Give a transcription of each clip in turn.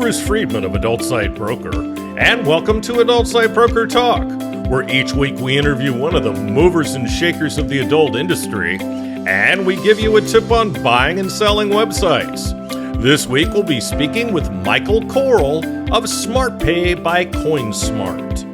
Bruce Friedman of Adult Site Broker, and welcome to Adult Site Broker Talk, where each week we interview one of the movers and shakers of the adult industry, and we give you a tip on buying and selling websites. This week we'll be speaking with Michael Koral of Smartpay by Coinsmart.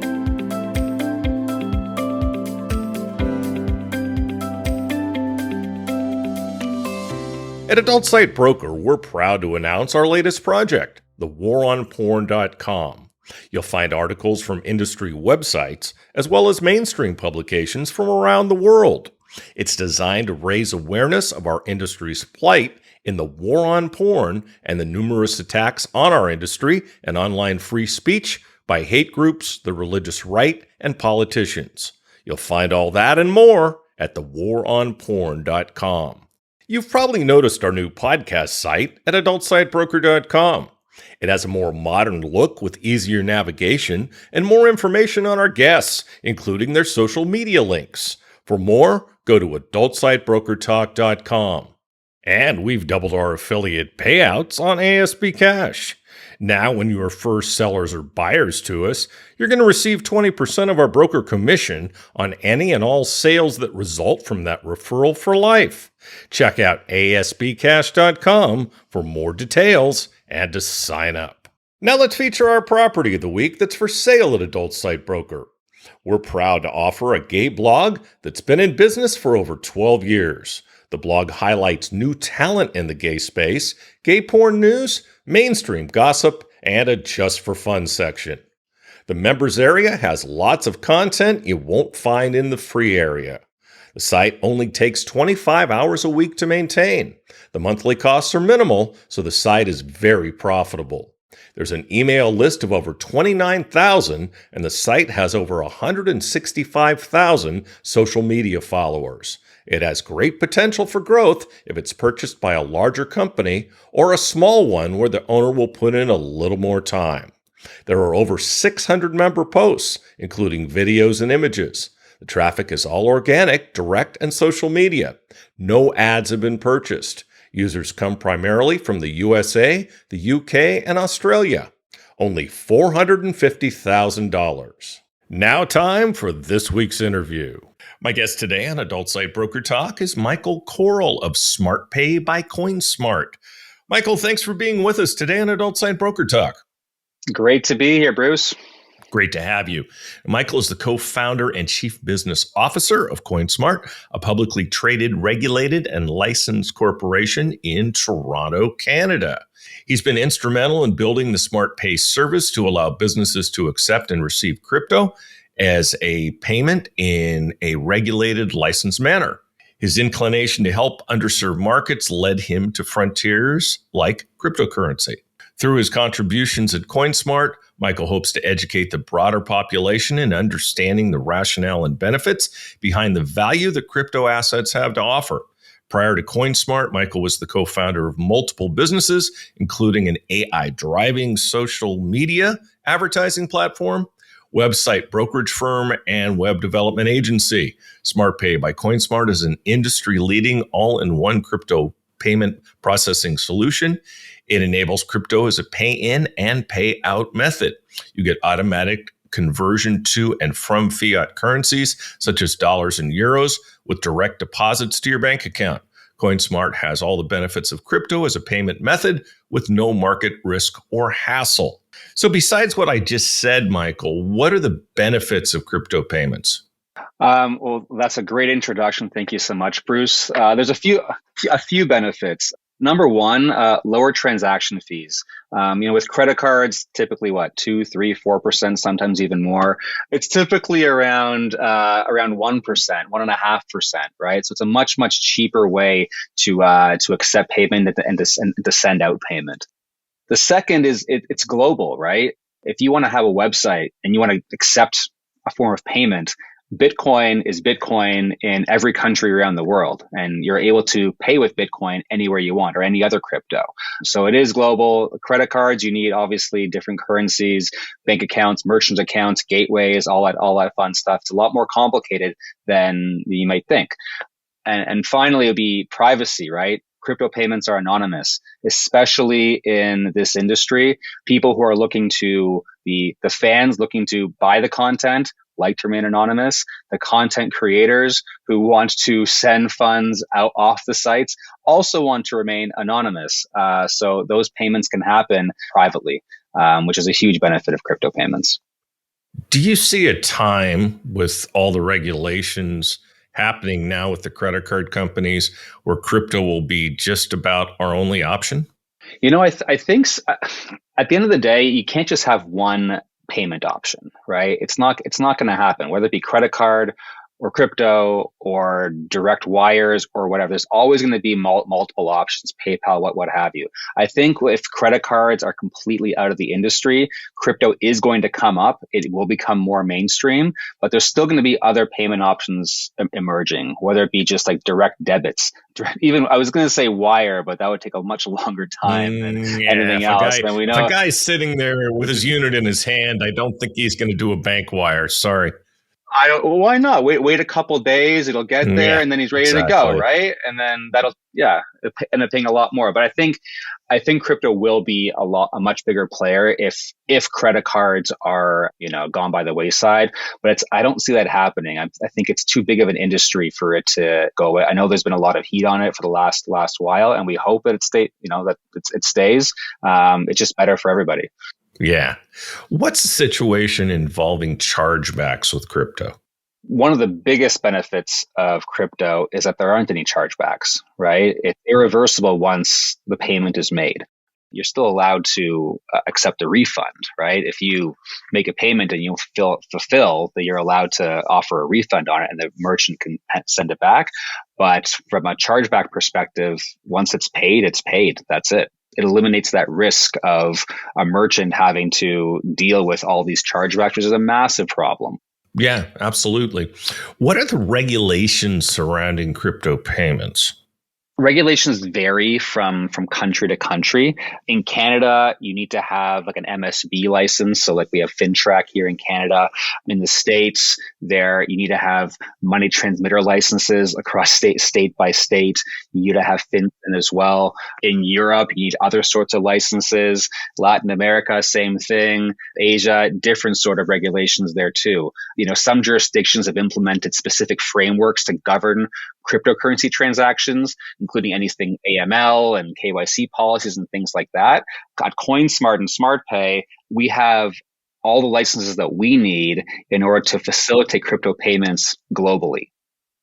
At Adult Site Broker, we're proud to announce our latest project, thewaronporn.com. You'll find articles from industry websites, as well as mainstream publications from around the world. It's designed to raise awareness of our industry's plight in the war on porn and the numerous attacks on our industry and online free speech by hate groups, the religious right, and politicians. You'll find all that and more at thewaronporn.com. You've probably noticed our new podcast site at adultsitebroker.com. It has a more modern look with easier navigation and more information on our guests, including their social media links. For more, go to adultsitebrokertalk.com. And we've doubled our affiliate payouts on ASB Cash. Now, when you refer sellers or buyers to us, you're going to receive 20% of our broker commission on any and all sales that result from that referral for life. Check out asbcash.com for more details and to sign up. Now let's feature our property of the week that's for sale at Adult Site Broker. We're proud to offer a gay blog that's been in business for over 12 years. The blog highlights new talent in the gay space, gay porn news, mainstream gossip, and a just for fun section. The members area has lots of content you won't find in the free area. The site only takes 25 hours a week to maintain. The monthly costs are minimal, so the site is very profitable. There's an email list of over 29,000, and the site has over 165,000 social media followers. It has great potential for growth if it's purchased by a larger company or a small one where the owner will put in a little more time. There are over 600 member posts, including videos and images. The traffic is all organic, direct, and social media. No ads have been purchased. Users come primarily from the USA, the UK, and Australia. Only $450,000. Now time for this week's interview. My guest today on Adult Site Broker Talk is Michael Koral of Smartpay by Coinsmart. Michael, thanks for being with us today on Adult Site Broker Talk. Great to be here, Bruce. Great to have you. Michael is the co-founder and chief business officer of Coinsmart, a publicly traded, regulated, and licensed corporation in Toronto, Canada. He's been instrumental in building the Smartpay service to allow businesses to accept and receive crypto as a payment in a regulated, licensed manner. His inclination to help underserved markets led him to frontiers like cryptocurrency. Through his contributions at Coinsmart, Michael hopes to educate the broader population in understanding the rationale and benefits behind the value that crypto assets have to offer. Prior to Coinsmart, Michael was the co-founder of multiple businesses, including an AI-driving social media advertising platform, website brokerage firm, and web development agency. Smartpay by Coinsmart is an industry-leading all-in-one crypto payment processing solution. It enables crypto as a pay-in and pay-out method. You get automatic conversion to and from fiat currencies, such as dollars and euros, with direct deposits to your bank account. Coinsmart has all the benefits of crypto as a payment method with no market risk or hassle. So besides what I just said, Michael, what are the benefits of crypto payments? Well, that's a great introduction. Thank you so much, Bruce. There's a few benefits. Number one, lower transaction fees. With credit cards, typically 2, 3, 4%, sometimes even more. It's typically around 1%, 1.5%, right? So it's a much, much cheaper way to accept payment and to send out payment. The second is it's global, right? If you want to have a website and you want to accept a form of payment, Bitcoin is Bitcoin in every country around the world, and you're able to pay with Bitcoin anywhere you want or any other crypto. So it is global. Credit cards, you need obviously different currencies, bank accounts, merchant accounts, gateways, all that fun stuff. It's a lot more complicated than you might think. And finally, it would be privacy, right? crypto payments are anonymous, especially in this industry. People who are looking to the fans looking to buy the content like to remain anonymous. The content creators who want to send funds out off the sites also want to remain anonymous. So those payments can happen privately, which is a huge benefit of crypto payments. Do you see a time with all the regulations happening now with the credit card companies where crypto will be just about our only option? I think at the end of the day, you can't just have one payment option, right? It's not going to happen, whether it be credit card or crypto or direct wires or whatever. There's always going to be multiple options, PayPal, what have you. I think if credit cards are completely out of the industry, crypto is going to come up. It will become more mainstream, but there's still going to be other payment options emerging, whether it be just like direct debits. Even I was going to say wire, but that would take a much longer time than Yeah, anything else. And we if a know guy's sitting there with his unit in his hand, I don't think he's going to do a bank wire. Sorry. I don't. Why not? Wait a couple days. It'll get there, Yeah, and then he's ready to go, exactly. right? And then that'll, yeah, end up paying a lot more. But I think crypto will be a much bigger player if credit cards are gone by the wayside. But I don't see that happening. I think it's too big of an industry for it to go away. I know there's been a lot of heat on it for the last while, and we hope that it stays. It's just better for everybody. Yeah. What's the situation involving chargebacks with crypto? One of the biggest benefits of crypto is that there aren't any chargebacks, right? It's irreversible once the payment is made. You're still allowed to accept a refund, right? If you make a payment and you fulfill, that you're allowed to offer a refund on it and the merchant can send it back. But from a chargeback perspective, once it's paid, it's paid. That's it. It eliminates that risk of a merchant having to deal with all these chargebacks, which is a massive problem. Yeah, absolutely. What are the regulations surrounding crypto payments? Regulations vary from country to country. In Canada, you need to have like an MSB license. So like we have FinTrack here in Canada. In the States, there you need to have money transmitter licenses across state by state. You need to have FinCEN as well. In Europe, you need other sorts of licenses. Latin America, same thing. Asia, different sort of regulations there too. Some jurisdictions have implemented specific frameworks to govern cryptocurrency transactions, including anything AML and KYC policies and things like that. At Coinsmart and Smartpay, we have all the licenses that we need in order to facilitate crypto payments globally.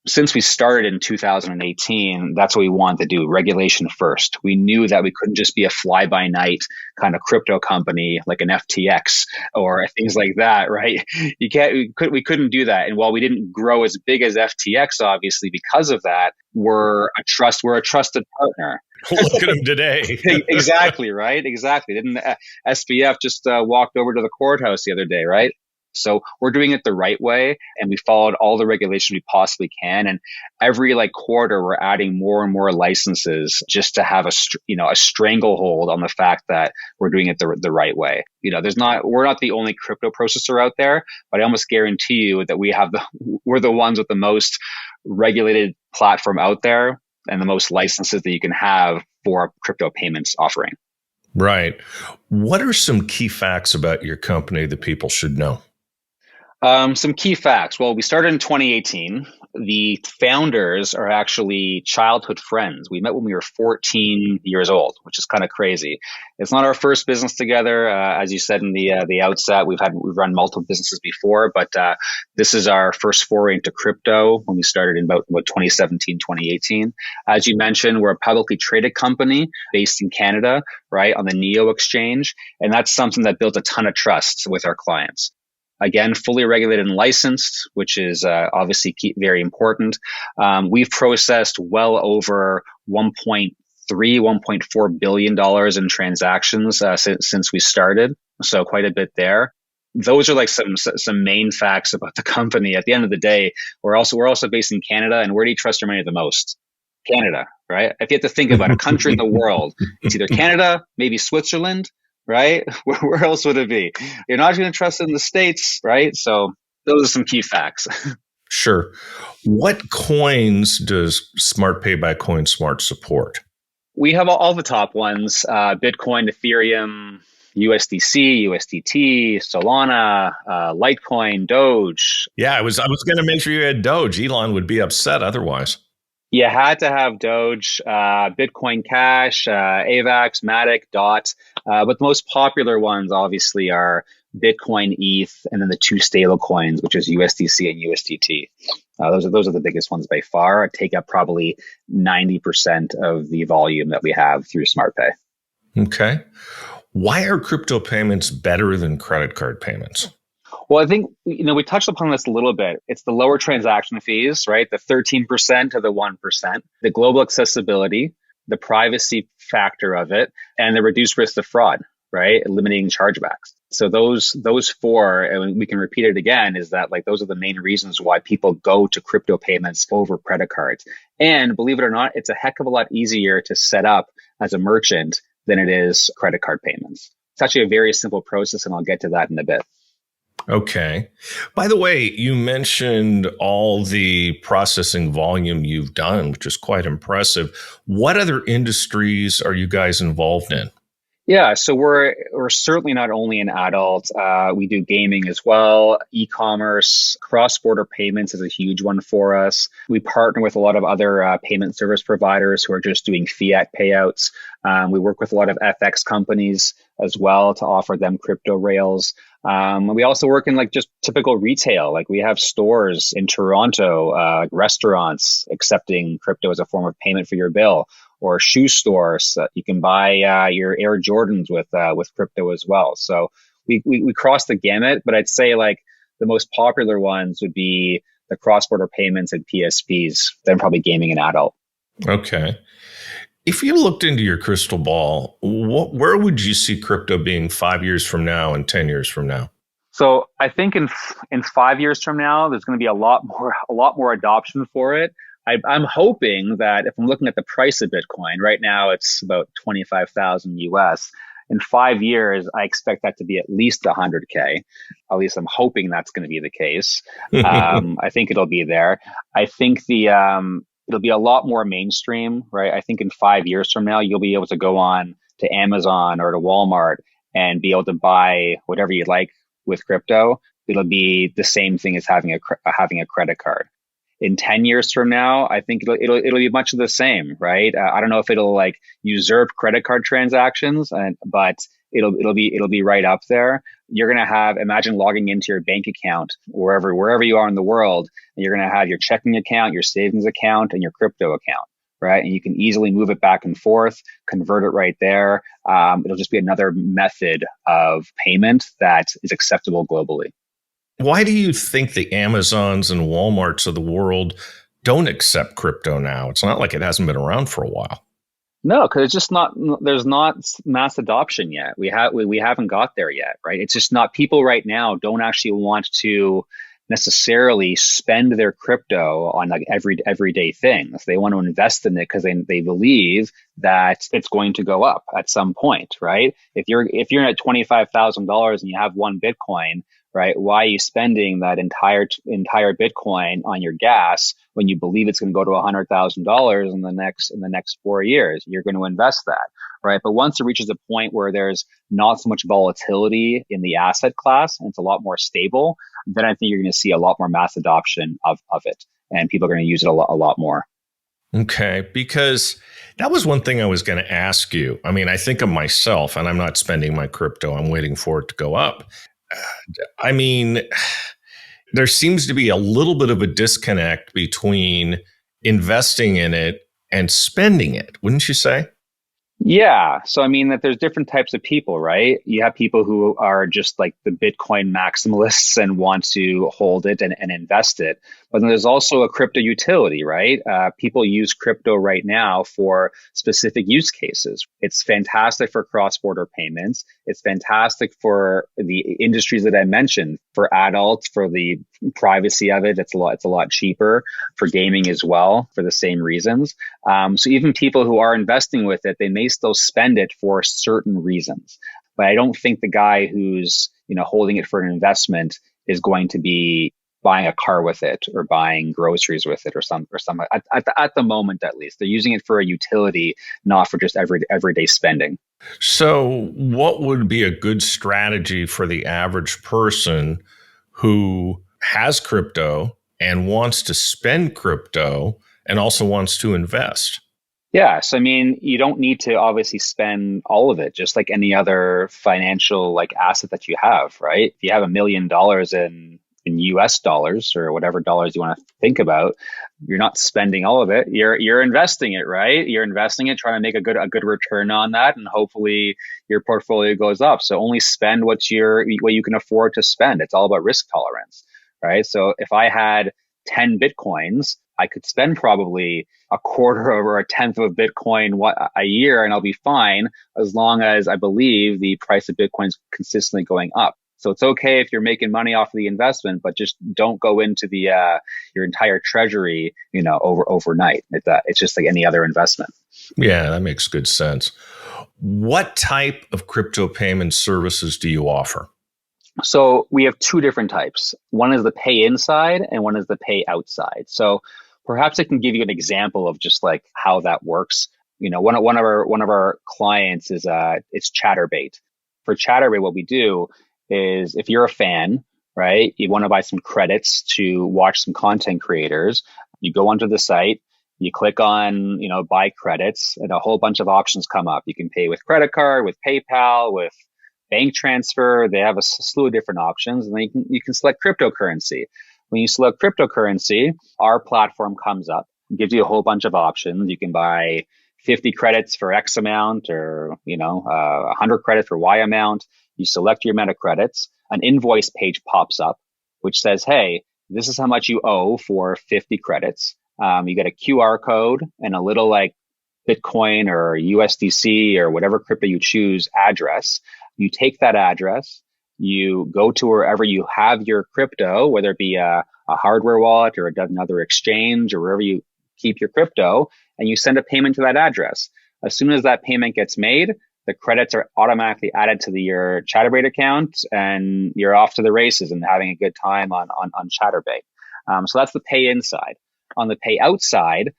Since we started in 2018, that's what we wanted to do, regulation first. We knew that we couldn't just be a fly-by-night kind of crypto company like an FTX or things like that, right? We couldn't do that. And while we didn't grow as big as FTX, obviously, because of that, we're a trusted partner. Look at him today. Exactly, right? Exactly. Didn't SBF just walked over to the courthouse the other day, right? So we're doing it the right way, and we followed all the regulations we possibly can. And every quarter, we're adding more and more licenses just to have a stranglehold on the fact that we're doing it the right way. We're not the only crypto processor out there, but I almost guarantee you that we're the ones with the most regulated platform out there and the most licenses that you can have for crypto payments offering. Right. What are some key facts about your company that people should know? Some key facts. Well, we started in 2018. The founders are actually childhood friends. We met when we were 14 years old, which is kind of crazy. It's not our first business together. As you said in the outset, we've run multiple businesses before, but this is our first foray into crypto when we started in about 2017, 2018. As you mentioned, we're a publicly traded company based in Canada, right, on the NEO exchange. And that's something that built a ton of trust with our clients. Again, fully regulated and licensed, which is obviously very important. We've processed well over $1.3, $1.4 billion in transactions since we started. So quite a bit there. Those are some main facts about the company. At the end of the day, we're also based in Canada. And where do you trust your money the most? Canada, right? If you have to think about a country in the world, it's either Canada, maybe Switzerland, right? Where else would it be? You're not going to trust in the States, right? So those are some key facts. Sure. What coins does Smartpay by Coinsmart support? We have all the top ones: Bitcoin, Ethereum, USDC, USDT, Solana, Litecoin, Doge. Yeah, I was going to make sure you had Doge. Elon would be upset otherwise. You had to have Doge, Bitcoin Cash, AVAX, Matic, DOT. But the most popular ones obviously are Bitcoin, ETH, and then the two stable coins, which is USDC and USDT. Those are the biggest ones by far. Take up probably 90% of the volume that we have through Smartpay. Okay. Why are crypto payments better than credit card payments? Well, I think we touched upon this a little bit. It's the lower transaction fees, right? The 13% to the 1%, the global accessibility, the privacy factor of it, and the reduced risk of fraud, right? Eliminating chargebacks. So those four, and we can repeat it again, is that like those are the main reasons why people go to crypto payments over credit cards. And believe it or not, it's a heck of a lot easier to set up as a merchant than it is credit card payments. It's actually a very simple process, and I'll get to that in a bit. Okay. By the way, you mentioned all the processing volume you've done, which is quite impressive. What other industries are you guys involved in? Yeah, so we're certainly not only an adult. We do gaming as well, e-commerce, cross-border payments is a huge one for us. We partner with a lot of other payment service providers who are just doing fiat payouts. We work with a lot of FX companies as well to offer them crypto rails. We also work in like just typical retail. Like we have stores in Toronto, restaurants accepting crypto as a form of payment for your bill, or shoe stores. You can buy your Air Jordans with crypto as well. So we cross the gamut, but I'd say like the most popular ones would be the cross-border payments and PSPs, then probably gaming and adult. Okay. If you looked into your crystal ball, where would you see crypto being 5 years from now and 10 years from now? So I think in 5 years from now, there's going to be a lot more adoption for it. I'm hoping that if I'm looking at the price of Bitcoin right now, it's about 25,000 US. In 5 years, I expect that to be at least 100K. At least I'm hoping that's going to be the case. I think it'll be there. I think it'll be a lot more mainstream, right? I think in 5 years from now, you'll be able to go on to Amazon or to Walmart and be able to buy whatever you like with crypto. It'll be the same thing as having a credit card. In 10 years from now, I think it'll be much of the same, right? I don't know if it'll like usurp credit card transactions, but it'll be right up there. You're gonna imagine logging into your bank account wherever you are in the world, and you're gonna have your checking account, your savings account, and your crypto account, right? And you can easily move it back and forth, convert it right there. It'll just be another method of payment that is acceptable globally. Why do you think the Amazons and Walmarts of the world don't accept crypto now? It's not like it hasn't been around for a while. No, because it's just not. There's not mass adoption yet. We haven't got there yet, right? It's just not. People right now don't actually want to necessarily spend their crypto on like everyday things. They want to invest in it because they believe that it's going to go up at some point, right? If you're at $25,000 and you have one Bitcoin, right? Why are you spending that entire Bitcoin on your gas when you believe it's going to go to $100,000 in the next 4 years? You're going to invest that, right? But once it reaches a point where there's not so much volatility in the asset class and it's a lot more stable, then I think you're going to see a lot more mass adoption of it, and people are going to use it a lot more. Okay, because that was one thing I was going to ask you. I mean, I think of myself, and I'm not spending my crypto. I'm waiting for it to go up. I mean, there seems to be a little bit of a disconnect between investing in it and spending it, wouldn't you say? Yeah. So, I mean, that there's different types of people, right? You have people who are just like the Bitcoin maximalists and want to hold it and invest it. But then there's also a crypto utility, right? People use crypto right now for specific use cases. It's fantastic for cross-border payments. It's fantastic for the industries that I mentioned, for adults, for the privacy of it. It's a lot cheaper, for gaming as well, for the same reasons. So even people who are investing with it, they may still spend it for certain reasons. But I don't think the guy who's holding it for an investment is going to be buying a car with it or buying groceries with it or something at the moment. At least they're using it for a utility, not for just everyday spending. So, what would be a good strategy for the average person who has crypto and wants to spend crypto and also wants to invest? Yeah, so I mean, you don't need to obviously spend all of it, just like any other financial like asset that you have, right? If you have $1 million in US dollars or whatever dollars you want to think about, you're not spending all of it. You're investing it, right? You're investing it, trying to make a good return on that, and hopefully your portfolio goes up. So only spend what you can afford to spend. It's all about risk tolerance, right? So if I had 10 Bitcoins, I could spend probably a quarter or a tenth of a Bitcoin a year, and I'll be fine as long as I believe the price of Bitcoin is consistently going up. So it's okay if you're making money off of the investment, but just don't go into the your entire treasury, overnight. It's just like any other investment. Yeah, that makes good sense. What type of crypto payment services do you offer? So we have two different types. One is the pay inside and one is the pay outside. So perhaps I can give you an example of just like how that works. One of our clients is it's Chatterbait. For Chatterbait, what we do is if you're a fan, right, you want to buy some credits to watch some content creators, you go onto the site, you click on, buy credits, and a whole bunch of options come up. You can pay with credit card, with PayPal, with bank transfer. They have a slew of different options, and then you can select cryptocurrency. When you select cryptocurrency, our platform comes up, gives you a whole bunch of options. You can buy 50 credits for X amount, or 100 credits for Y amount. You select your amount of credits. An invoice page pops up, which says, "Hey, this is how much you owe for 50 credits." You get a QR code and a little like Bitcoin or USDC or whatever crypto you choose address. You take that address, you go to wherever you have your crypto, whether it be a hardware wallet or another exchange or wherever you keep your crypto, and you send a payment to that address. As soon as that payment gets made, the credits are automatically added to your Chatterbait account, and you're off to the races and having a good time on Chatterbait. So that's the pay inside. On the pay outside,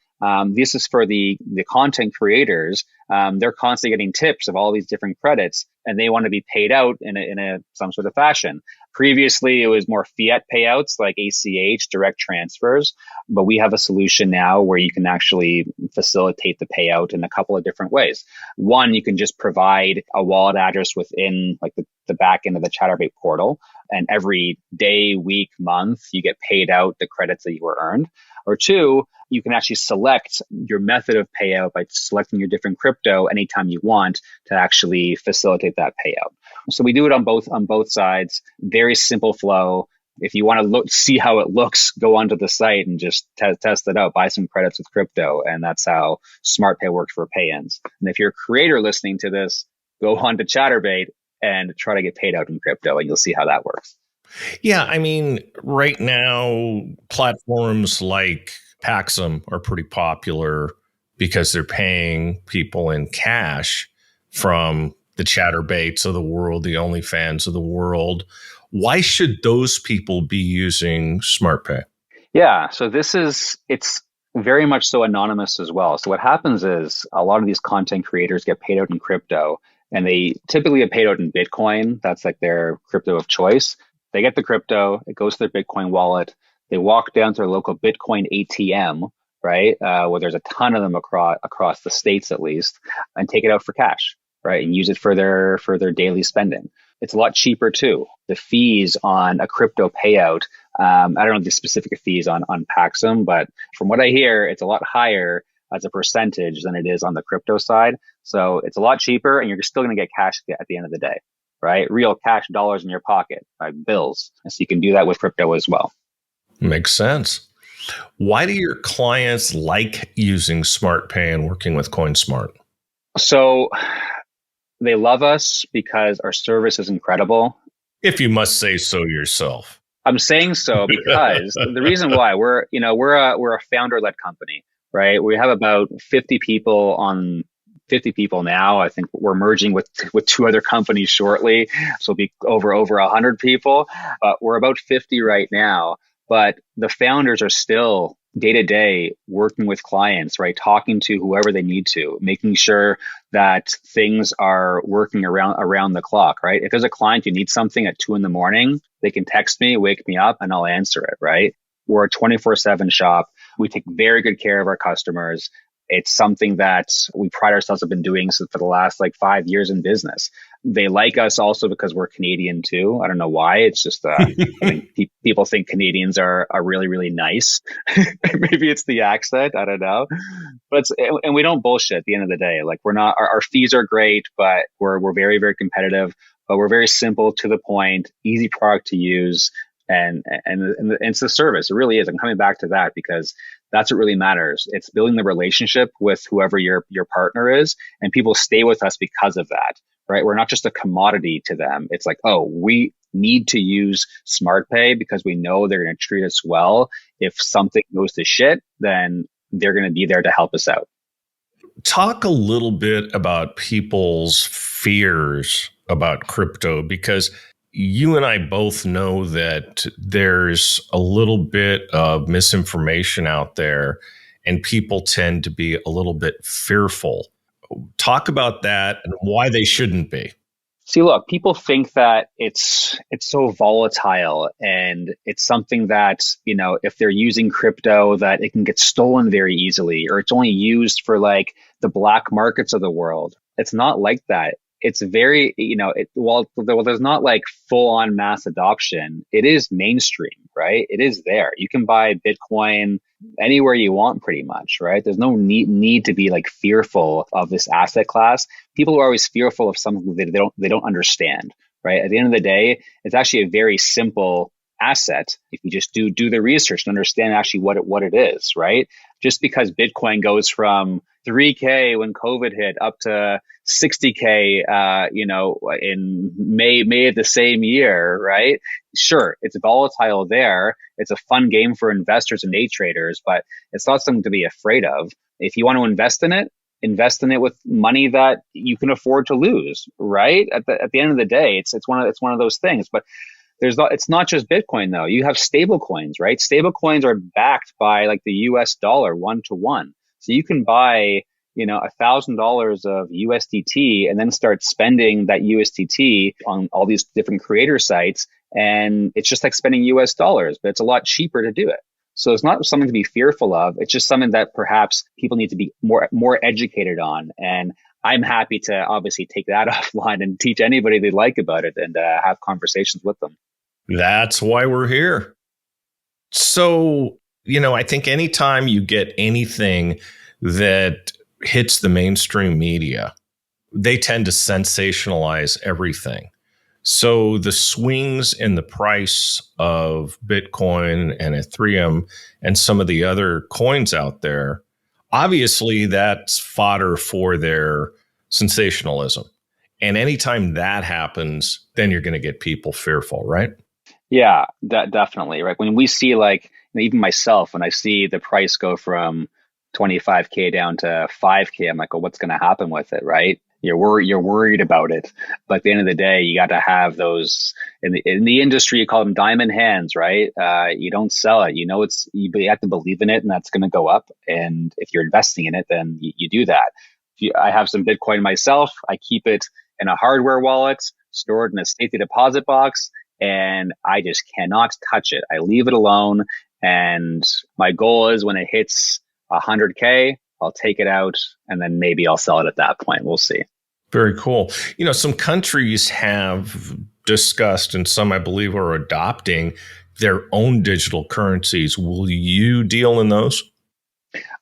this is for the content creators. They're constantly getting tips of all these different credits, and they want to be paid out in some sort of fashion. Previously, it was more fiat payouts like ACH, direct transfers, but we have a solution now where you can actually facilitate the payout in a couple of different ways. One, you can just provide a wallet address within like the back end of the Chatterbait portal, and every day, week, month, you get paid out the credits that you were earned. Or two, you can actually select your method of payout by selecting your different crypto anytime you want to actually facilitate that payout. So we do it on both sides. Very simple flow. If you want to see how it looks, go onto the site and just test it out. Buy some credits with crypto, and that's how Smartpay works for pay-ins. And if you're a creator listening to this, go on to Chatterbait and try to get paid out in crypto, and you'll see how that works. Yeah, I mean, right now, platforms like Paxum are pretty popular because they're paying people in cash from the Chatterbaits of the world, the OnlyFans of the world. Why should those people be using SmartPay? Yeah, so it's very much so anonymous as well. So what happens is a lot of these content creators get paid out in crypto, and they typically get paid out in Bitcoin. That's like their crypto of choice. They get the crypto, it goes to their Bitcoin wallet. They walk down to their local Bitcoin ATM, right, where there's a ton of them across the states at least, and take it out for cash, right, and use it for their daily spending. It's a lot cheaper too. The fees on a crypto payout, I don't know the specific fees on Paxum, but from what I hear, it's a lot higher as a percentage than it is on the crypto side. So it's a lot cheaper, and you're still going to get cash at the end of the day, right? Real cash dollars in your pocket, right? Bills. And so you can do that with crypto as well. Makes sense. Why do your clients like using SmartPay and working with Coinsmart? So they love us because our service is incredible. If you must say so yourself. I'm saying so because the reason why we're a founder-led company, right? We have about 50 people now. I think we're merging with two other companies shortly, so it'll be over 100 people. But we're about 50 right now. but the founders are still day to day working with clients, right? Talking to whoever they need to, making sure that things are working around the clock, right? If there's a client who needs something at 2 a.m, they can text me, wake me up, and I'll answer it, right? We're a 24/7 shop. We take very good care of our customers. It's something that we pride ourselves have been doing for the last like 5 years in business. They like us also because we're Canadian too. I don't know why. It's just I think people think Canadians are really really nice. Maybe it's the accent. I don't know. But and we don't bullshit at the end of the day. Like we're not. Our fees are great, but we're very very competitive. But we're very simple, to the point, easy product to use, and it's the service. It really is. I'm coming back to that because that's what really matters. It's building the relationship with whoever your partner is, and people stay with us because of that, right? We're not just a commodity to them. It's like, oh, we need to use Smartpay because we know they're going to treat us well. If something goes to shit, then they're going to be there to help us out. Talk a little bit about people's fears about crypto, because you and I both know that there's a little bit of misinformation out there and people tend to be a little bit fearful. Talk about that and why they shouldn't be. See, look, people think that it's so volatile, and it's something that, if they're using crypto, that it can get stolen very easily, or it's only used for like the black markets of the world. It's not like that. It's very, while there's not like full on mass adoption, it is mainstream, right? It is there. You can buy Bitcoin anywhere you want pretty much, right? There's no need to be like fearful of this asset class. People are always fearful of something that they don't understand, right? At the end of the day, it's actually a very simple asset if you just do the research and understand actually what it is, right? Just because Bitcoin goes from 3K when COVID hit up to 60K, in May of the same year, right? Sure, it's volatile there. It's a fun game for investors and day traders, but it's not something to be afraid of. If you want to invest in it with money that you can afford to lose, right? At the end of the day, it's one of those things. But it's not just Bitcoin though. You have stable coins, right? Stable coins are backed by like the US dollar 1 to 1. So you can buy, $1,000 of USDT and then start spending that USDT on all these different creator sites. And it's just like spending US dollars, but it's a lot cheaper to do it. So it's not something to be fearful of. It's just something that perhaps people need to be more educated on. And I'm happy to obviously take that offline and teach anybody they like about it and have conversations with them. That's why we're here. So, I think anytime you get anything that hits the mainstream media, they tend to sensationalize everything. So the swings in the price of Bitcoin and Ethereum and some of the other coins out there, obviously that's fodder for their sensationalism. And anytime that happens, then you're going to get people fearful, right? Yeah, definitely. Right. When we see like, even myself, when I see the price go from 25K down to 5K, I'm like, oh, what's going to happen with it? Right. You're worried about it. But at the end of the day, you got to have those in the industry, you call them diamond hands, right? You don't sell it. You have to believe in it, and that's going to go up. And if you're investing in it, then you do that. I have some Bitcoin myself. I keep it in a hardware wallet, stored in a safety deposit box, and I just cannot touch it. I leave it alone. And my goal is when it hits 100K, I'll take it out and then maybe I'll sell it at that point. We'll see. Very cool. Some countries have discussed, and some I believe are adopting their own digital currencies. Will you deal in those?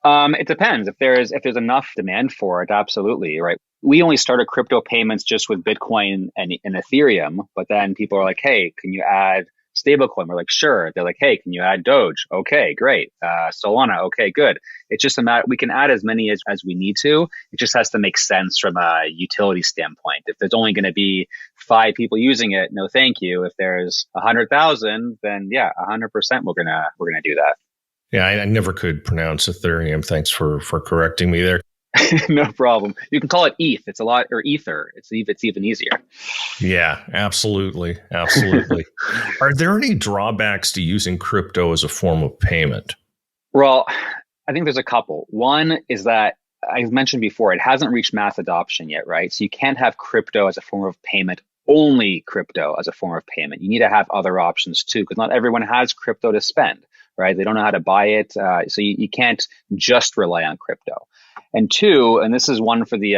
It depends. If there's enough demand for it, absolutely, right? We only started crypto payments just with Bitcoin and Ethereum, but then people are like, hey, can you add stablecoin? We're like, sure. They're like, hey, can you add Doge? Okay, great. Solana, okay, good. It's just a matter, we can add as many as we need to. It just has to make sense from a utility standpoint. If there's only going to be 5 people using it, no thank you. If there's 100,000, then yeah, 100% we're gonna do that. Yeah, I never could pronounce Ethereum. Thanks for correcting me there. No problem. You can call it ETH. It's a lot, or Ether. It's even easier. Yeah, absolutely. Absolutely. Are there any drawbacks to using crypto as a form of payment? Well, I think there's a couple. One is that I mentioned before, it hasn't reached mass adoption yet, right? So you can't have crypto as a form of payment, only crypto as a form of payment. You need to have other options too, because not everyone has crypto to spend, right? They don't know how to buy it. So you can't just rely on crypto. And two, and this is one for the,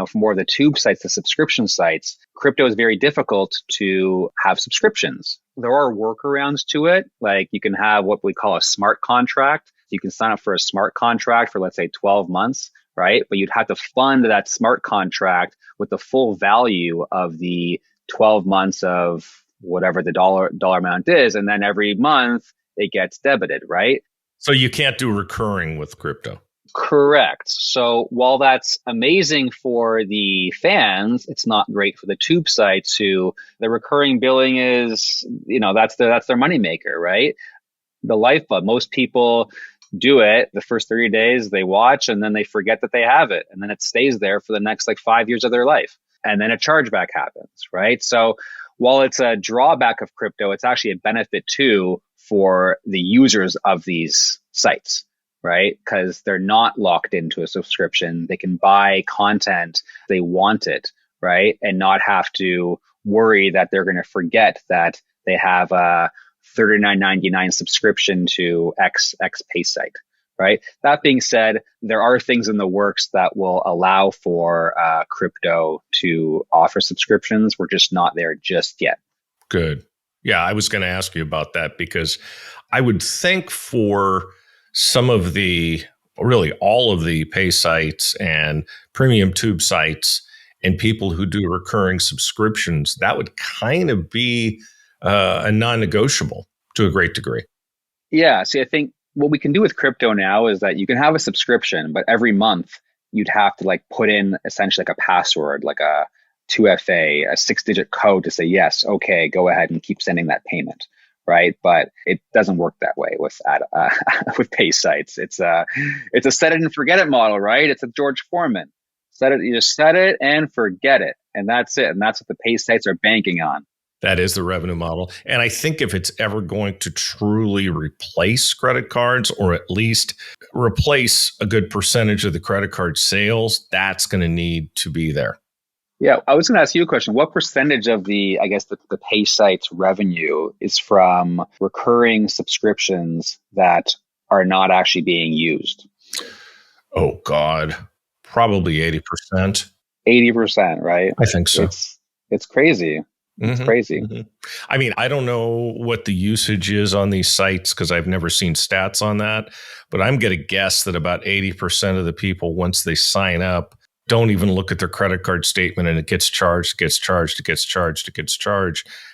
for more of the tube sites, the subscription sites, crypto is very difficult to have subscriptions. There are workarounds to it. Like you can have what we call a smart contract. You can sign up for a smart contract for, let's say, 12 months, right? But you'd have to fund that smart contract with the full value of the 12 months of whatever the dollar amount is. And then every month it gets debited, right? So you can't do recurring with crypto. Correct. So while that's amazing for the fans, it's not great for the tube sites who the recurring billing is, that's their moneymaker, right? The lifeblood. Most people do it the first 30 days, they watch, and then they forget that they have it. And then it stays there for the next 5 years of their life. And then a chargeback happens, right? So while it's a drawback of crypto, it's actually a benefit too for the users of these sites, right? Because they're not locked into a subscription. They can buy content, they want it, right? And not have to worry that they're going to forget that they have a $39.99 subscription to X pay site, right? That being said, there are things in the works that will allow for crypto to offer subscriptions. We're just not there just yet. Good. Yeah, I was going to ask you about that because I would think for some of the, really all of the pay sites and premium tube sites and people who do recurring subscriptions, that would kind of be a non-negotiable to a great degree. Yeah. See, I think what we can do with crypto now is that you can have a subscription, but every month you'd have to put in essentially a password, like a 2FA, a 6-digit code to say, yes, okay, go ahead and keep sending that payment. Right. But it doesn't work that way with with pay sites. It's a set it and forget it model, right? It's a George Foreman. You just set it and forget it. And that's it. And that's what the pay sites are banking on. That is the revenue model. And I think if it's ever going to truly replace credit cards, or at least replace a good percentage of the credit card sales, that's going to need to be there. Yeah, I was going to ask you a question. What percentage of the pay sites revenue is from recurring subscriptions that are not actually being used? Oh, God. Probably 80%. 80%, right? I think so. It's crazy. It's crazy. Mm-hmm. I mean, I don't know what the usage is on these sites because I've never seen stats on that, but I'm going to guess that about 80% of the people, once they sign up, don't even look at their credit card statement, and it gets charged.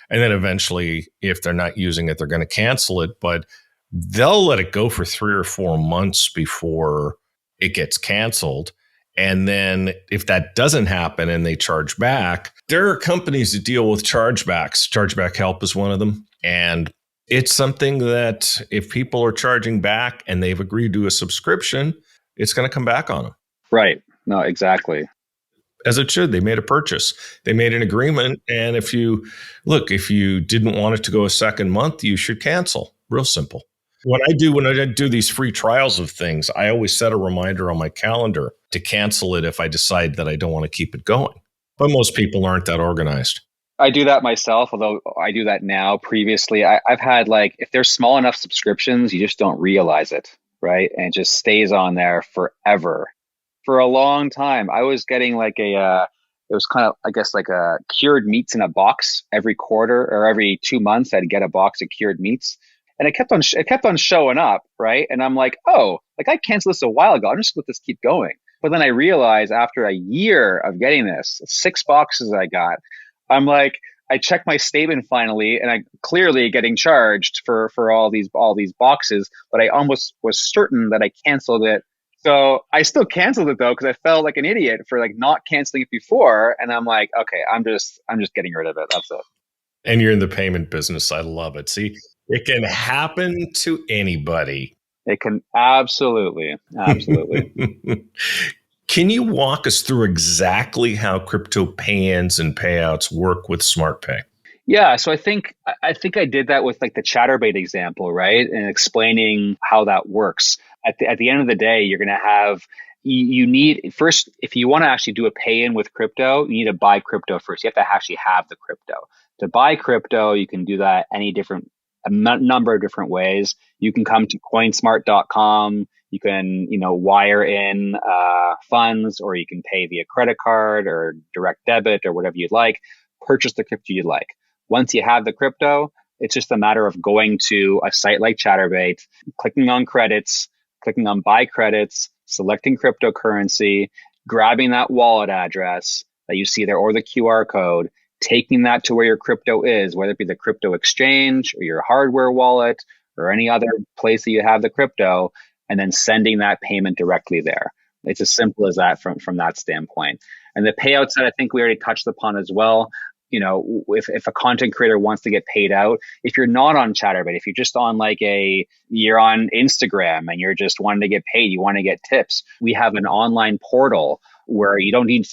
And then eventually, if they're not using it, they're going to cancel it, but they'll let it go for 3 or 4 months before it gets canceled. And then if that doesn't happen and they charge back, there are companies that deal with chargebacks. Chargeback Help is one of them. And it's something that if people are charging back and they've agreed to a subscription, it's going to come back on them. Right. No, exactly. As it should. They made a purchase. They made an agreement. And if you didn't want it to go a second month, you should cancel. Real simple. When I do these free trials of things, I always set a reminder on my calendar to cancel it if I decide that I don't want to keep it going. But most people aren't that organized. I do that myself, although I do that now. Previously, I've had if there's small enough subscriptions, you just don't realize it, right? And it just stays on there forever. For a long time, I was getting it was kind of, I guess, like a cured meats in a box every quarter or every 2 months. I'd get a box of cured meats. And it kept on showing up, right? And I'm like, oh, I canceled this a while ago. I'm just going to let this keep going. But then I realized after a year of getting this, 6 boxes I got, I'm like, I checked my statement finally, and I clearly getting charged for all these boxes. But I almost was certain that I canceled it. So I still canceled it though, because I felt like an idiot for not canceling it before. And I'm like, okay, I'm just getting rid of it. That's it. And you're in the payment business. I love it. See, it can happen to anybody. It can absolutely. Can you walk us through exactly how crypto pay-ins and payouts work with SmartPay? Yeah, so I think I did that with like the Chatterbait example, right? And explaining how that works. At the end of the day, you're going to have you need first, if you want to actually do a pay in with crypto, you need to buy crypto first. You have to actually have the crypto. To buy crypto, you can do that any different number of different ways. You can come to coinsmart.com. You can, wire in funds, or you can pay via credit card or direct debit or whatever you'd like. Purchase the crypto you'd like. Once you have the crypto, it's just a matter of going to a site like Chatterbait, clicking on credits, clicking on buy credits, selecting cryptocurrency, grabbing that wallet address that you see there or the QR code, taking that to where your crypto is, whether it be the crypto exchange or your hardware wallet or any other place that you have the crypto, and then sending that payment directly there. It's as simple as that from that standpoint. And the payouts that I think we already touched upon as well, if a content creator wants to get paid out, if you're not on Chatterbait, if you're just on you're on Instagram and you're just wanting to get paid, you want to get tips, we have an online portal where you don't need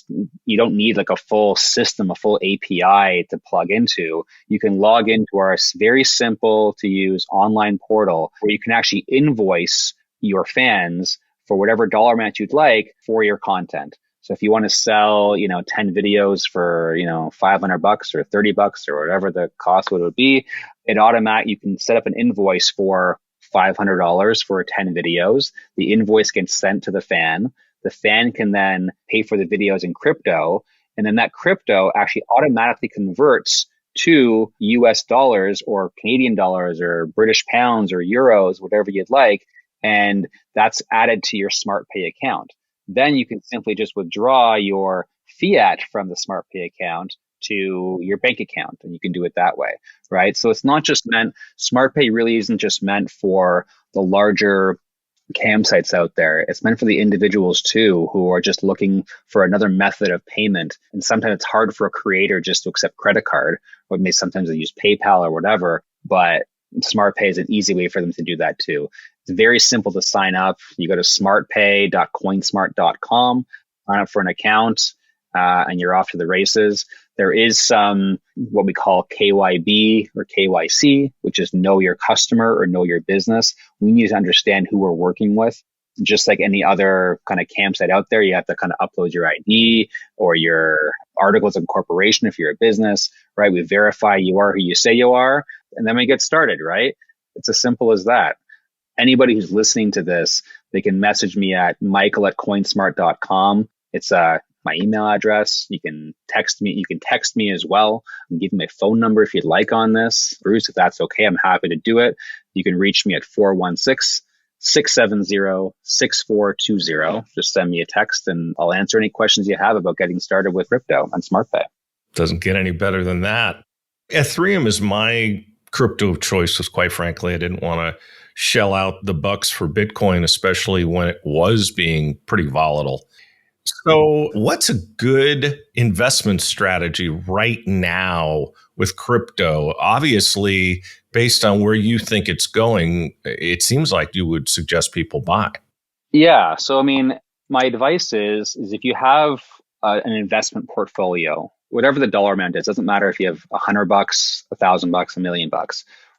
like a full system, a full API to plug into. You can log into our very simple to use online portal where you can actually invoice your fans for whatever dollar amount you'd like for your content. So if you want to sell, 10 videos for, $500 or $30 or whatever the cost would be, you can set up an invoice for $500 for 10 videos. The invoice gets sent to the fan. The fan can then pay for the videos in crypto. And then that crypto actually automatically converts to US dollars or Canadian dollars or British pounds or euros, whatever you'd like. And that's added to your SmartPay account. Then you can simply just withdraw your fiat from the SmartPay account to your bank account, and you can do it that way, right? So it's not just SmartPay really isn't just meant for the larger campsites out there. It's meant for the individuals too, who are just looking for another method of payment. And sometimes it's hard for a creator just to accept credit card, or maybe sometimes they use PayPal or whatever, but SmartPay is an easy way for them to do that too. It's very simple to sign up. You go to smartpay.coinsmart.com, sign up for an account, and you're off to the races. There is some what we call KYB or KYC, which is know your customer or know your business. We need to understand who we're working with. Just like any other kind of campsite out there, you have to kind of upload your ID or your articles of incorporation if you're a business, right? We verify you are who you say you are, and then we get started, right? It's as simple as that. Anybody who's listening to this, they can message me at michael@coinsmart.com. It's my email address. You can text me. You can text me as well. And give me my phone number if you'd like on this. Bruce, if that's okay, I'm happy to do it. You can reach me at 416-670-6420. Just send me a text and I'll answer any questions you have about getting started with crypto and SmartPay. Doesn't get any better than that. Ethereum is my crypto of choice, because quite frankly, I didn't want to shell out the bucks for Bitcoin, especially when it was being pretty volatile. So what's a good investment strategy right now with crypto? Obviously, based on where you think it's going, it seems like you would suggest people buy. Yeah. So, I mean, my advice is if you have an investment portfolio, whatever the dollar amount is, doesn't matter if you have $100, $1,000, $1 million,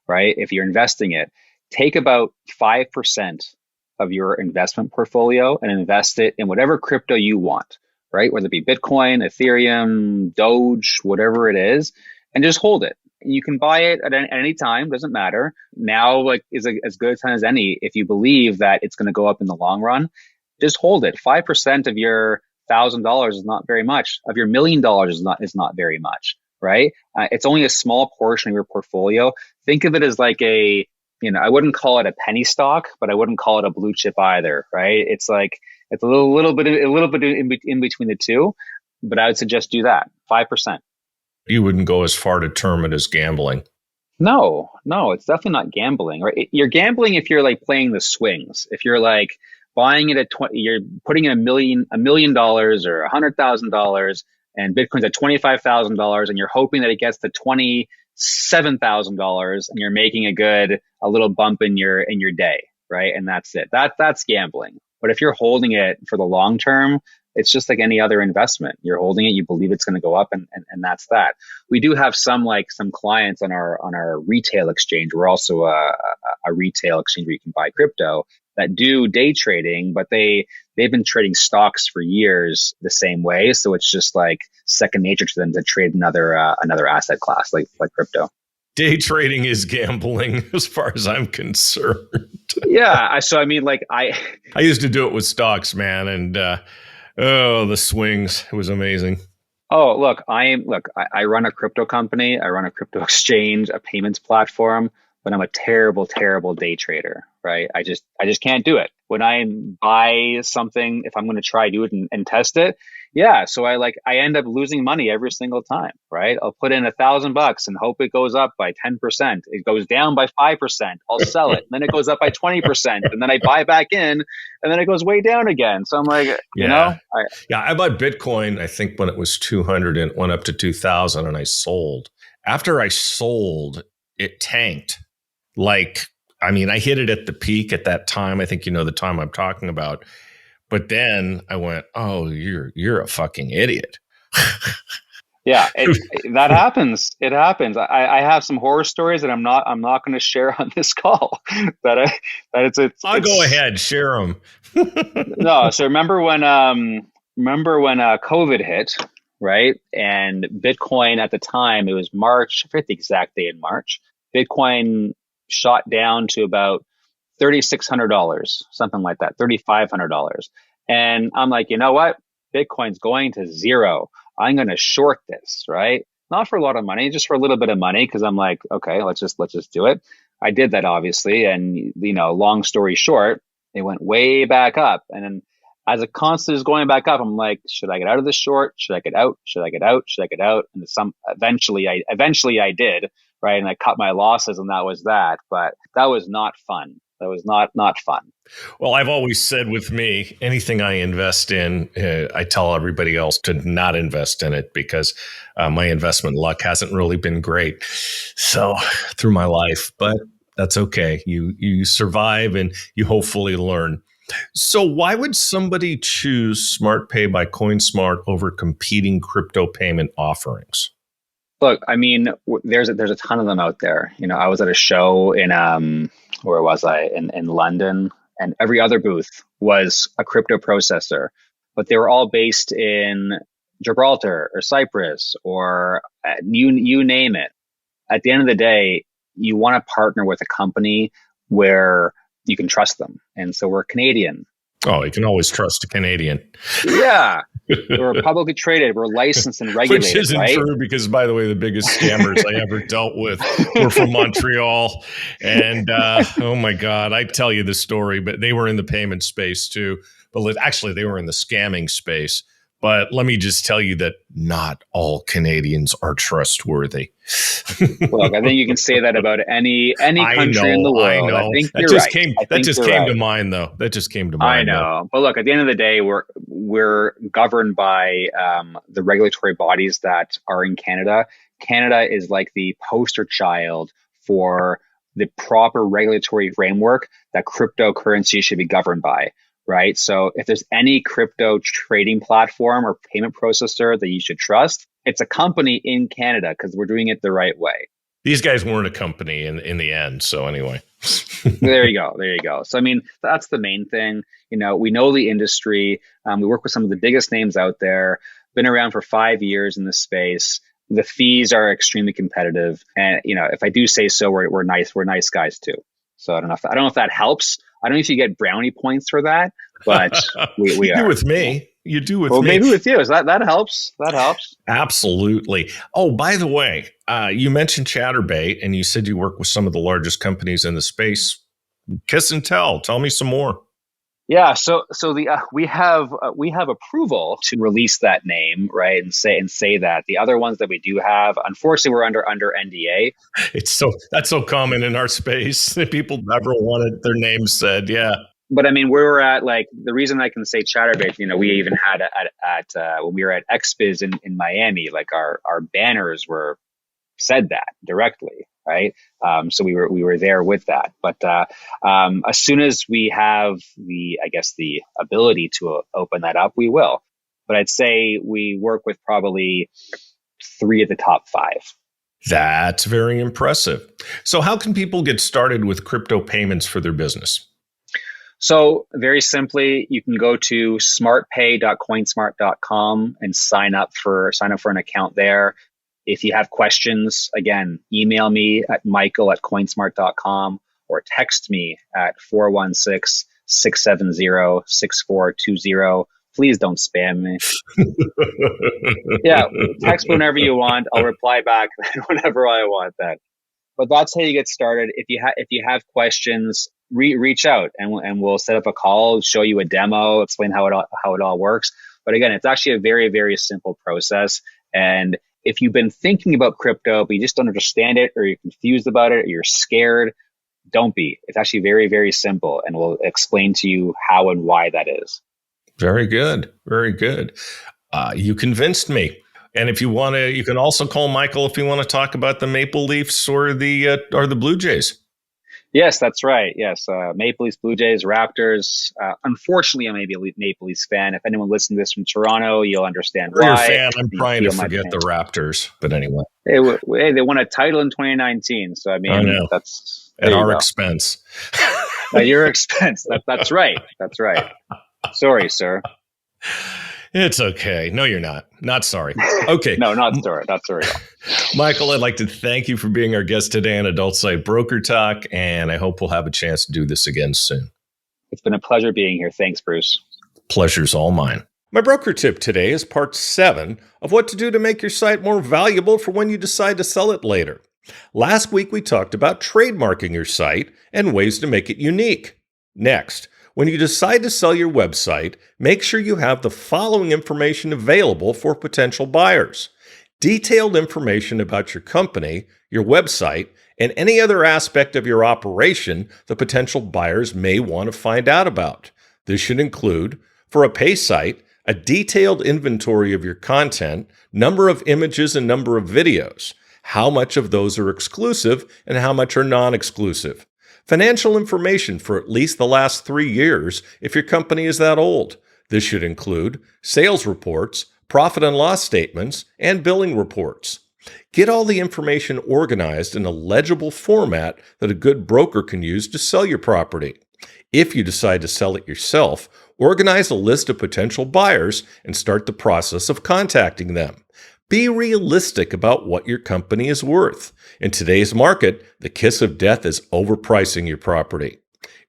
right? If you're investing it, take about 5% of your investment portfolio and invest it in whatever crypto you want, right? Whether it be Bitcoin, Ethereum, Doge, whatever it is, and just hold it. You can buy it at any time, doesn't matter. Now, is as good a time as any if you believe that it's going to go up in the long run. Just hold it. 5% of your $1,000 is not very much. Of your $1 million is not very much, right? It's only a small portion of your portfolio. Think of it as like I wouldn't call it a penny stock, but I wouldn't call it a blue chip either, right? It's a little bit in between the two, but I would suggest do that 5%. You wouldn't go as far to term it as gambling. No, it's definitely not gambling, right? You're gambling if you're like playing the swings. If you're like buying it at 20, you're putting in $1 million or $100,000, and Bitcoin's at $25,000, and you're hoping that it gets to $27,000, and you're making a little bump in your day, right? And that's it. That's gambling. But if you're holding it for the long term, It's just like any other investment. You're holding it, you believe it's going to go up, and that's that. We do have some clients on our retail exchange. We're also a retail exchange where you can buy crypto, that do day trading, but they've been trading stocks for years the same way. So it's just like second nature to them to trade another asset class like crypto. Day trading is gambling, as far as I'm concerned. Yeah. So I mean, like I used to do it with stocks, man, and the swings. It was amazing. Oh, I run a crypto company. I run a crypto exchange, a payments platform, but I'm a terrible, terrible day trader, right? I just can't do it. When I buy something, if I'm going to try do it and test it, yeah. So I end up losing money every single time, right? I'll put in $1,000 and hope it goes up by 10%. It goes down by 5%. I'll sell it. And then it goes up by 20%. And then I buy back in and then it goes way down again. So I'm like, Yeah. Yeah. I bought Bitcoin, I think, when it was 200 and it went up to 2000 and I sold. After I sold, it tanked. I hit it at the peak at that time. I think you know the time I'm talking about. But then I went, "Oh, you're a fucking idiot." Yeah, that happens. It happens. I have some horror stories that I'm not going to share on this call. That I'll go ahead, share them. No. So remember when COVID hit, right? And Bitcoin at the time, it was March. I forget the exact day in March. Bitcoin shot down to about $3,600, something like that, $3,500. And I'm like, you know what? Bitcoin's going to zero. I'm going to short this, right? Not for a lot of money, just for a little bit of money, because I'm like, okay, let's just do it. I did that obviously, and long story short, it went way back up, and then as it constantly is going back up, I'm like, should I get out of this short? Should I get out? Should I get out? Should I get out? And eventually I did, right? And I cut my losses, and that was that. But that was not fun. That was not fun. Well, I've always said with me, anything I invest in, I tell everybody else to not invest in it because my investment luck hasn't really been great. So through my life, but that's okay. You survive and you hopefully learn. So why would somebody choose SmartPay by Coinsmart over competing crypto payment offerings? Look, I mean, there's a ton of them out there. I was at a show in where was I in London, and every other booth was a crypto processor, but they were all based in Gibraltar or Cyprus or you name it. At the end of the day, you want to partner with a company where you can trust them, and so we're Canadian. Oh, you can always trust a Canadian. Yeah. We're publicly traded. We're licensed and regulated, which isn't right? true because, by the way, the biggest scammers I ever dealt with were from Montreal. And oh my God, I tell you the story, but they were in the payment space too. But actually, they were in the scamming space. But let me just tell you that not all Canadians are trustworthy. Look, I think you can say that about any country in the world. I think you're right. That just came to mind, though. That just came to mind. I know, but look, at the end of the day, we're governed by the regulatory bodies that are in Canada. Canada is like the poster child for the proper regulatory framework that cryptocurrency should be governed by. Right. So if there's any crypto trading platform or payment processor that you should trust, it's a company in Canada because we're doing it the right way. These guys weren't a company in the end. So anyway. There you go. So, I mean, that's the main thing. We know the industry. We work with some of the biggest names out there, been around for 5 years in this space. The fees are extremely competitive. And, if I do say so, we're nice guys too. So I don't know if that helps. I don't know if you get brownie points for that, but we you are. Do with me. You do with me. Well, maybe with you. That helps. That helps. Absolutely. Oh, by the way, you mentioned Chatterbait, and you said you work with some of the largest companies in the space. Kiss and tell. Tell me some more. Yeah, so we have approval to release that name, right, and say that. The other ones that we do have, unfortunately, we're under NDA. That's so common in our space that people never wanted their names said. Yeah, but I mean, where we're at, like the reason I can say Chatterbait, we even had at when we were at XBiz in Miami, like our banners were said that directly. Right. So we were there with that. But as soon as we have the ability to open that up, we will. but I'd say we work with probably 3 of the top 5. That's very impressive. So how can people get started with crypto payments for their business? So very simply, you can go to smartpay.coinsmart.com and sign up for an account there. If you have questions, again, email me at michael@coinsmart.com or text me at 416-670-6420. Please don't spam me. Yeah, text whenever you want. I'll reply back whenever I want that. But that's how you get started. If you have questions, reach out and we'll set up a call, show you a demo, explain how it all works. But again, it's actually a very, very simple process. And if you've been thinking about crypto, but you just don't understand it, or you're confused about it, or you're scared, don't be. It's actually very, very simple, and we'll explain to you how and why that is. Very good. Very good. You convinced me. And if you want to, you can also call Michael if you want to talk about the Maple Leafs or the Blue Jays. Yes, that's right. Yes, Maple Leafs, Blue Jays, Raptors. Unfortunately, I'm maybe a Maple Leafs fan. If anyone listening to this from Toronto, you'll understand why. You're a fan. I'm trying to forget the Raptors, but anyway. They won a title in 2019. So I mean, that's at our expense. At your expense. That's right. That's right. Sorry, sir. It's okay. No, you're not. Not sorry. Okay. No, not sorry. Not sorry at all. Michael, I'd like to thank you for being our guest today on Adult Site Broker Talk, and I hope we'll have a chance to do this again soon. It's been a pleasure being here. Thanks, Bruce. Pleasure's all mine. My broker tip today is part 7 of what to do to make your site more valuable for when you decide to sell it later. Last week, we talked about trademarking your site and ways to make it unique. Next, when you decide to sell your website, make sure you have the following information available for potential buyers. Detailed information about your company, your website, and any other aspect of your operation the potential buyers may want to find out about. This should include, for a pay site, a detailed inventory of your content, number of images and number of videos, how much of those are exclusive and how much are non-exclusive. Financial information for at least the last 3 years if your company is that old. This should include sales reports, profit and loss statements, and billing reports. Get all the information organized in a legible format that a good broker can use to sell your property. If you decide to sell it yourself, organize a list of potential buyers and start the process of contacting them. Be realistic about what your company is worth. In today's market, the kiss of death is overpricing your property.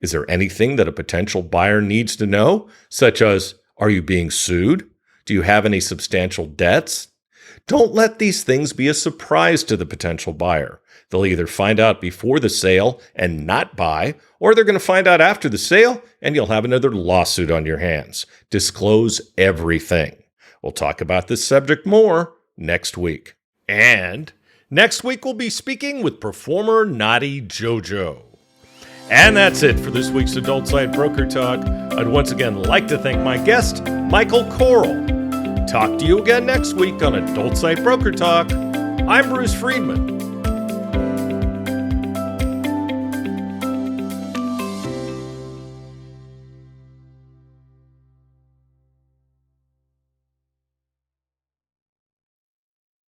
Is there anything that a potential buyer needs to know, such as, are you being sued? Do you have any substantial debts? Don't let these things be a surprise to the potential buyer. They'll either find out before the sale and not buy, or they're going to find out after the sale and you'll have another lawsuit on your hands. Disclose everything. We'll talk about this subject more next week. And next week we'll be speaking with performer Naughty Jojo. And that's it for this week's Adult Site Broker Talk. I'd once again like to thank my guest, Michael Koral. Talk to you again next week on Adult Site Broker Talk. I'm Bruce Friedman.